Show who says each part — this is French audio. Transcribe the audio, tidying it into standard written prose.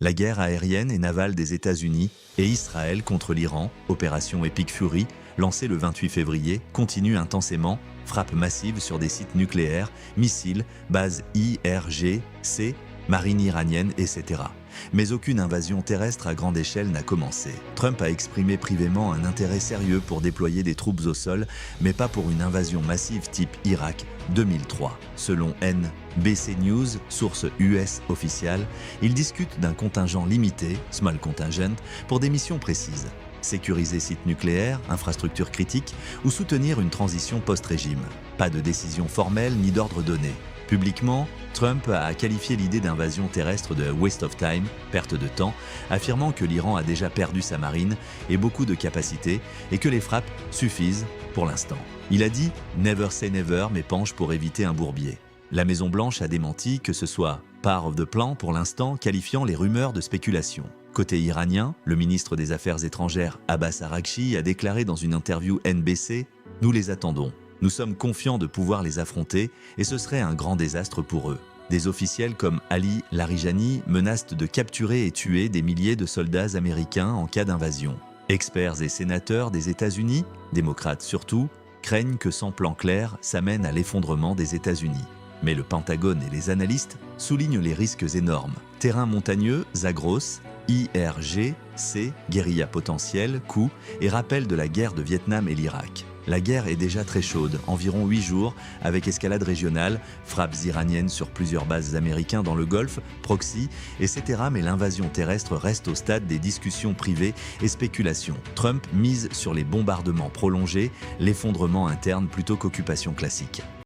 Speaker 1: La guerre aérienne et navale des États-Unis et Israël contre l'Iran, opération Epic Fury, lancée le 28 février, continue intensément, frappes massives sur des sites nucléaires, missiles, bases IRG-C, marine iranienne, etc. Mais aucune invasion terrestre à grande échelle n'a commencé. Trump a exprimé privément un intérêt sérieux pour déployer des troupes au sol, mais pas pour une invasion massive type Irak 2003. Selon NBC News, source US officielle, il discute d'un contingent limité, small contingent, pour des missions précises. Sécuriser sites nucléaires, infrastructures critiques ou soutenir une transition post-régime. Pas de décision formelle ni d'ordre donné. Publiquement, Trump a qualifié l'idée d'invasion terrestre de « waste of time », perte de temps, affirmant que l'Iran a déjà perdu sa marine et beaucoup de capacités et que les frappes suffisent pour l'instant. Il a dit « never say never » mais penche pour éviter un bourbier. La Maison-Blanche a démenti que ce soit « part of the plan » pour l'instant, qualifiant les rumeurs de spéculation. Côté iranien, le ministre des Affaires étrangères Abbas Araghchi a déclaré dans une interview NBC « Nous les attendons. Nous sommes confiants de pouvoir les affronter et ce serait un grand désastre pour eux. » Des officiels comme Ali Larijani menacent de capturer et tuer des milliers de soldats américains en cas d'invasion. Experts et sénateurs des États-Unis, démocrates surtout, craignent que sans plan clair, ça mène à l'effondrement des États-Unis. Mais le Pentagone et les analystes soulignent les risques énormes. Terrain montagneux, Zagros, IRG-C, guérilla potentielle, coup et rappel de la guerre de Vietnam et l'Irak. La guerre est déjà très chaude, environ 8 jours, avec escalade régionale, frappes iraniennes sur plusieurs bases américaines dans le Golfe, proxy, etc. Mais l'invasion terrestre reste au stade des discussions privées et spéculations. Trump mise sur les bombardements prolongés, l'effondrement interne plutôt qu'occupation classique.